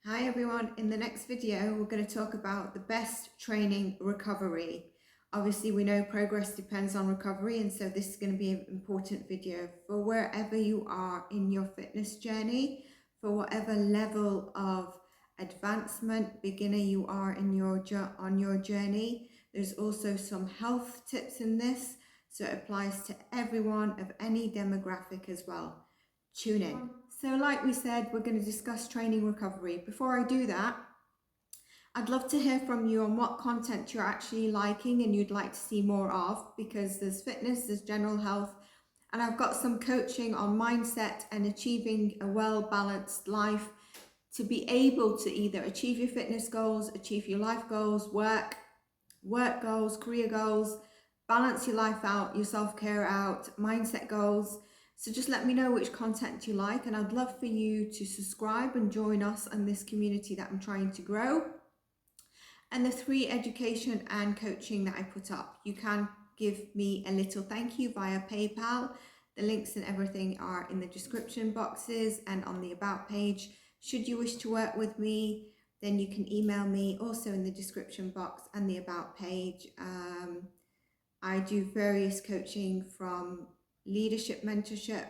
Hi everyone, in the next video we're going to talk about the best training recovery. Obviously we know progress depends on recovery, and so this is going to be an important video for wherever you are in your fitness journey, for whatever level of advancement, beginner you are in on your journey. There's also some health tips in this, so it applies to everyone of any demographic as well. Tune in. So like we said, we're going to discuss training recovery. Before I do that, I'd love to hear from you on what content you're actually liking and you'd like to see more of, because there's fitness, there's general health, and I've got some coaching on mindset and achieving a well-balanced life to be able to either achieve your fitness goals, achieve your life goals, work goals, career goals, balance your life out, your self-care out, mindset goals. So just let me know which content you like, and I'd love for you to subscribe and join us in this community that I'm trying to grow. And the free education and coaching that I put up, you can give me a little thank you via PayPal. The links and everything are in the description boxes and on the about page. Should you wish to work with me, then you can email me, also in the description box and the about page. I do various coaching, from leadership mentorship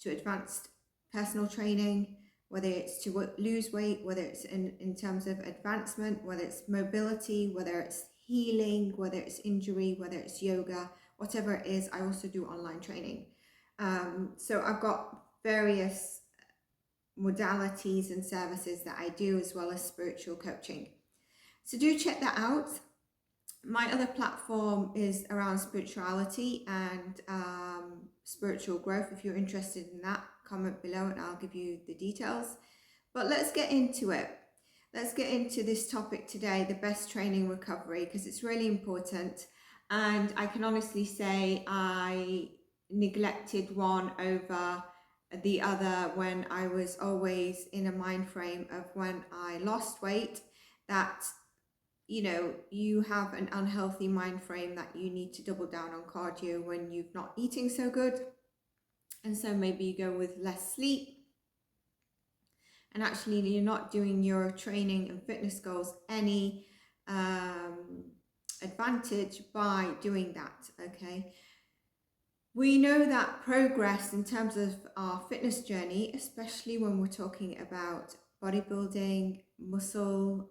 to advanced personal training, whether it's to lose weight, whether it's in terms of advancement, whether it's mobility, whether it's healing, whether it's injury, whether it's yoga, whatever it is. I also do online training. So I've got various modalities and services that I do, as well as spiritual coaching. So do check that out. My other platform is around spirituality and spiritual growth. If you're interested in that, comment below and I'll give you the details. But let's get into it. Let's get into this topic today, the best training recovery, because it's really important. And I can honestly say I neglected one over the other when I was always in a mind frame of when I lost weight, that you have an unhealthy mind frame that you need to double down on cardio when you're not eating so good. And so maybe you go with less sleep, and actually you're not doing your training and fitness goals any advantage by doing that. Okay, we know that progress in terms of our fitness journey, especially when we're talking about bodybuilding, muscle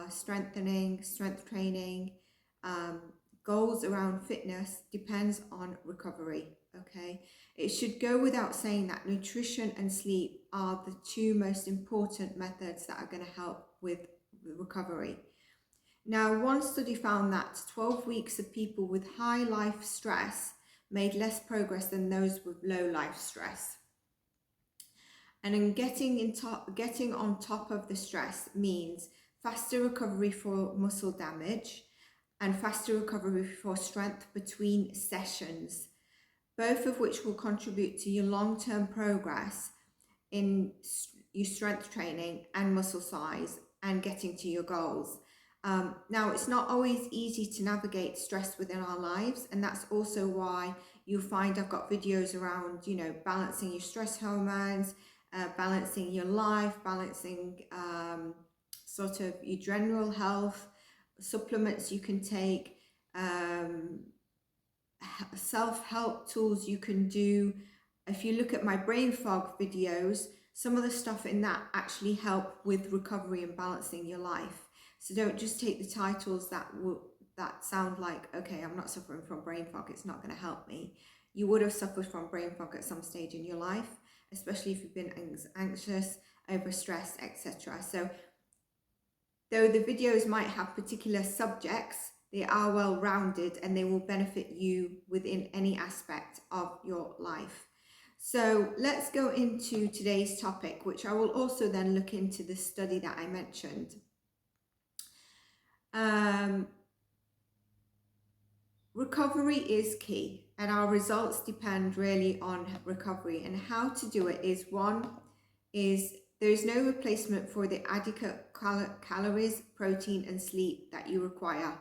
strengthening, strength training, goals around fitness, depends on recovery. Okay, it should go without saying that nutrition and sleep are the two most important methods that are going to help with recovery. Now, one study found that 12 weeks of people with high life stress made less progress than those with low life stress. And in getting on top of the stress means faster recovery for muscle damage and faster recovery for strength between sessions, both of which will contribute to your long-term progress in your strength training and muscle size and getting to your goals. Now, it's not always easy to navigate stress within our lives, and that's also why you'll find I've got videos around, balancing your stress hormones, balancing your life, balancing sort of your general health, supplements you can take, self-help tools you can do. If you look at my brain fog videos, some of the stuff in that actually help with recovery and balancing your life. So don't just take the titles that sound like, okay, I'm not suffering from brain fog, it's not going to help me. You would have suffered from brain fog at some stage in your life, especially if you've been anxious, overstressed, etc. So though the videos might have particular subjects, they are well rounded and they will benefit you within any aspect of your life. So let's go into today's topic, which I will also then look into the study that I mentioned. Recovery is key, and our results depend really on recovery, and how to do it is there is no replacement for the adequate calories, protein and sleep that you require.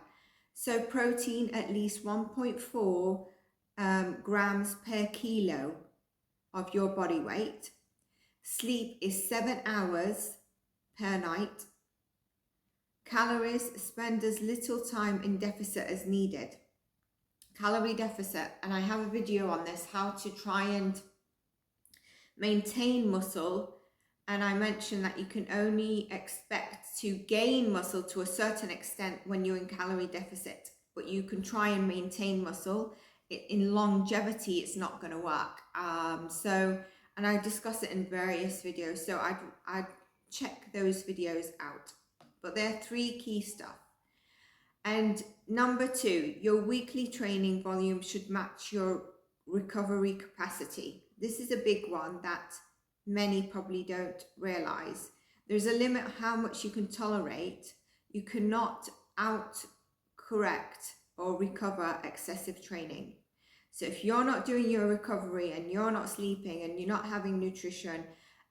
So protein at least 1.4 grams per kilo of your body weight. Sleep is 7 hours per night. Calories, spend as little time in deficit as needed. Calorie deficit, and I have a video on this, how to try and maintain muscle. And I mentioned that you can only expect to gain muscle to a certain extent when you're in calorie deficit, but you can try and maintain muscle. In longevity, it's not going to work. And I discuss it in various videos, so I'd check those videos out. But there are 3 key stuff. And number 2, your weekly training volume should match your recovery capacity. This is a big one that many probably don't realize. There's a limit how much you can tolerate. You cannot out-correct or recover excessive training. So if you're not doing your recovery and you're not sleeping and you're not having nutrition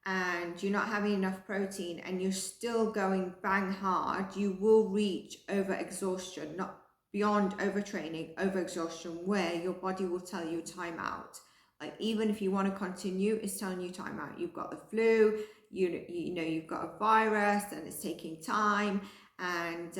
and you're not having enough protein and you're still going bang hard, you will reach over-exhaustion, not beyond overtraining, over-exhaustion, where your body will tell you time out. Like, even if you want to continue, it's telling you time out. You've got the flu, you know you've got a virus and it's taking time, and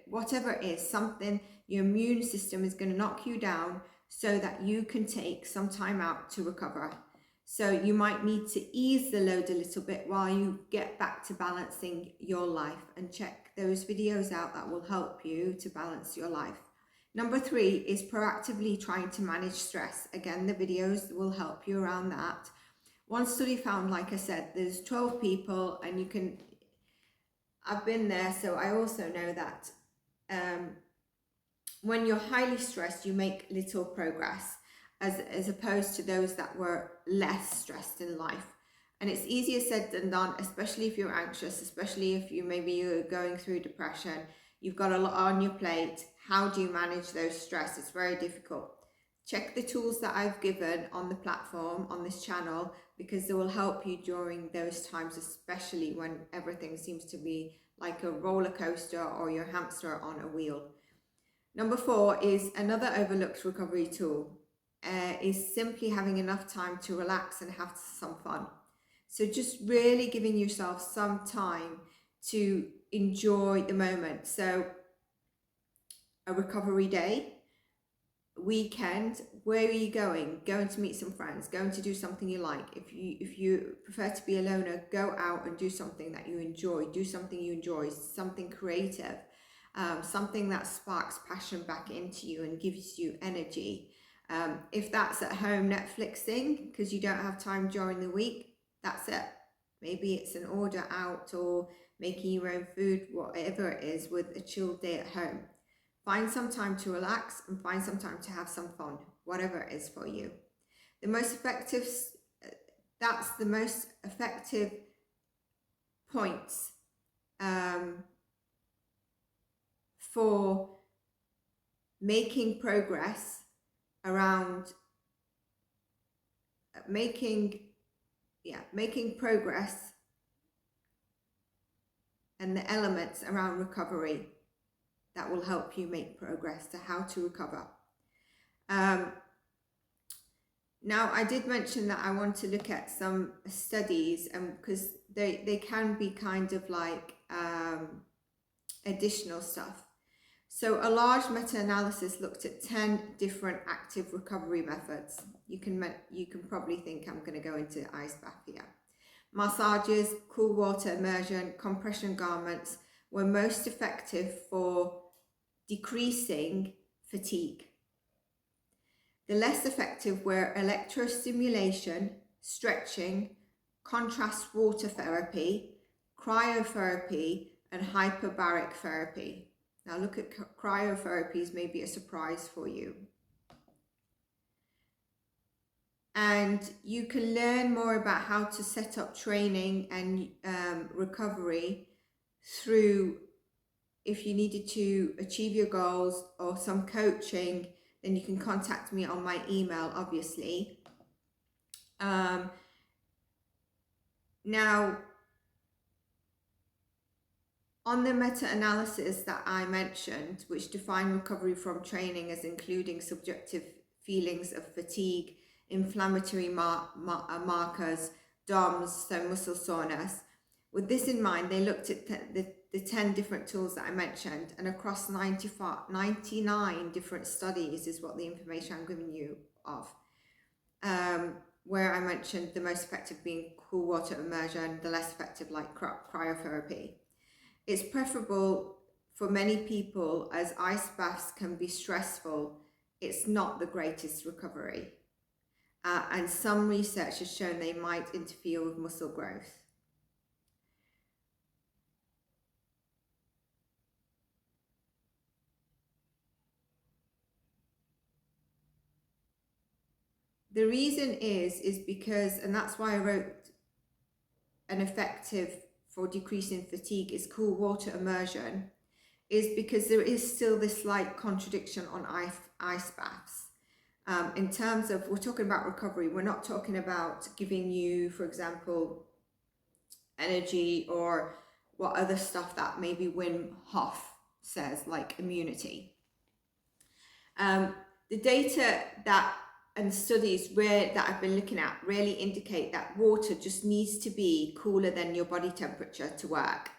whatever it is, something, your immune system is going to knock you down so that you can take some time out to recover. So you might need to ease the load a little bit while you get back to balancing your life, and check those videos out that will help you to balance your life. Number 3 is proactively trying to manage stress. Again, the videos will help you around that. One study found, like I said, there's 12 people, and I've been there, so I also know that when you're highly stressed, you make little progress, as opposed to those that were less stressed in life. And it's easier said than done, especially if you're anxious, especially if you're going through depression. You've got a lot on your plate. How do you manage those stress? It's very difficult. Check the tools that I've given on the platform, on this channel, because they will help you during those times, especially when everything seems to be like a roller coaster or your hamster on a wheel. Number 4 is another overlooked recovery tool, is simply having enough time to relax and have some fun. So just really giving yourself some time to enjoy the moment. So a recovery day, weekend, where are you going? Going to meet some friends, going to do something you like. If you prefer to be a loner, go out and do something that you enjoy. Do something you enjoy, something creative, something that sparks passion back into you and gives you energy. If that's at home Netflixing because you don't have time during the week, that's it. Maybe it's an order out or making your own food, whatever it is, with a chilled day at home. Find some time to relax and find some time to have some fun, whatever it is for you. That's the most effective points for making progress around making progress, and the elements around recovery that will help you make progress to how to recover. Now, I did mention that I want to look at some studies, because they can be kind of like additional stuff. So a large meta-analysis looked at 10 different active recovery methods. You can probably think I'm going to go into ice bath here. Massages, cool water immersion, compression garments were most effective for decreasing fatigue. The less effective were electrostimulation, stretching, contrast water therapy, cryotherapy, and hyperbaric therapy. Now look at cryotherapy as maybe a surprise for you. And you can learn more about how to set up training and recovery through, if you needed to achieve your goals or some coaching, then you can contact me on my email, obviously. Now, on the meta-analysis that I mentioned, which defined recovery from training as including subjective feelings of fatigue, inflammatory markers, DOMS, so muscle soreness, With this in mind, they looked at the 10 different tools that I mentioned, and across 99 different studies is what the information I'm giving you of, where I mentioned the most effective being cool water immersion, the less effective like cryotherapy. It's preferable for many people as ice baths can be stressful. It's not the greatest recovery. And some research has shown they might interfere with muscle growth. The reason is because, and that's why I wrote an effective for decreasing fatigue is cool water immersion, is because there is still this slight contradiction on ice baths. In terms of, we're talking about recovery, we're not talking about giving you, for example, energy or what other stuff that maybe Wim Hof says, like immunity. The data that and studies that I've been looking at really indicate that water just needs to be cooler than your body temperature to work.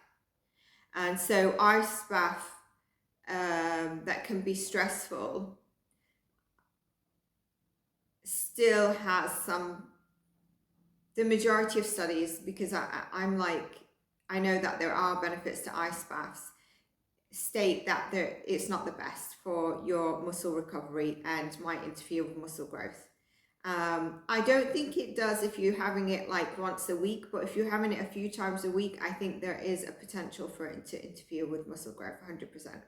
And so ice bath that can be stressful still has the majority of studies, because I'm like, I know that there are benefits to ice baths, state that it's not the best for your muscle recovery and might interfere with muscle growth. I don't think it does if you're having it like once a week, but if you're having it a few times a week, I think there is a potential for it to interfere with muscle growth 100%.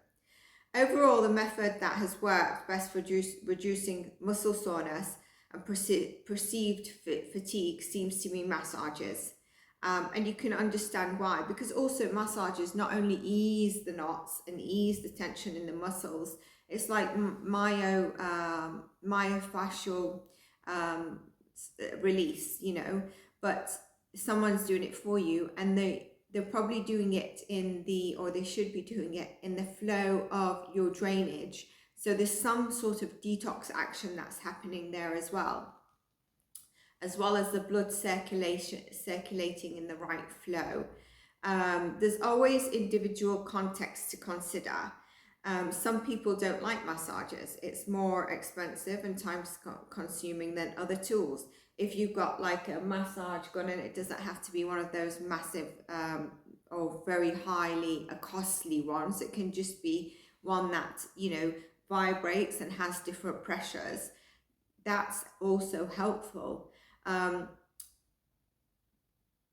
Overall, the method that has worked best for reducing muscle soreness and perceived fatigue seems to be massages. And you can understand why, because also massages not only ease the knots and ease the tension in the muscles, it's like myofascial release, you know, but someone's doing it for you, and they're probably doing it or they should be doing it in the flow of your drainage. So there's some sort of detox action that's happening there as well as the blood circulating in the right flow. There's always individual context to consider. Some people don't like massages. It's more expensive and time consuming than other tools. If you've got like a massage gun, and it doesn't have to be one of those massive or very highly costly ones. It can just be one that, you know, vibrates and has different pressures. That's also helpful. I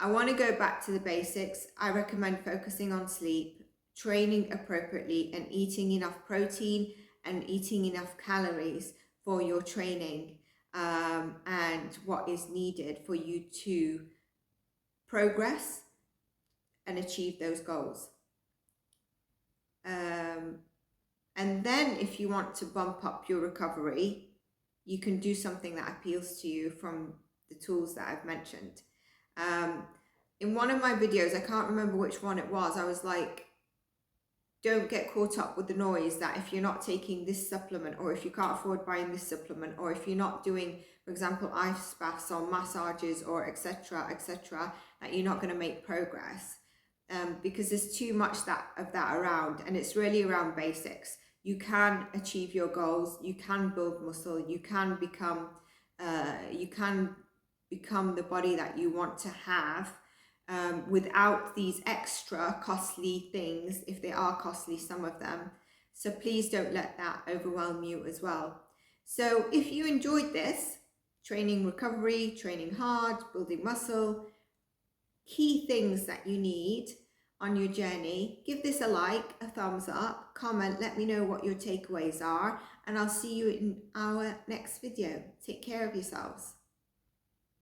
want to go back to the basics. I recommend focusing on sleep, training appropriately, and eating enough protein and eating enough calories for your training, and what is needed for you to progress and achieve those goals. And then if you want to bump up your recovery, you can do something that appeals to you from the tools that I've mentioned. In one of my videos, I can't remember which one it was, I was like, don't get caught up with the noise that if you're not taking this supplement, or if you can't afford buying this supplement, or if you're not doing, for example, ice baths or massages or etc., that you're not going to make progress. Because there's too much of that around, and it's really around basics. You can achieve your goals, you can build muscle, you can become the body that you want to have, without these extra costly things, if they are costly, some of them. So please don't let that overwhelm you as well. So if you enjoyed this, training recovery, training hard, building muscle, key things that you need on your journey, give this a like, a thumbs up, comment, let me know what your takeaways are, and I'll see you in our next video. Take care of yourselves.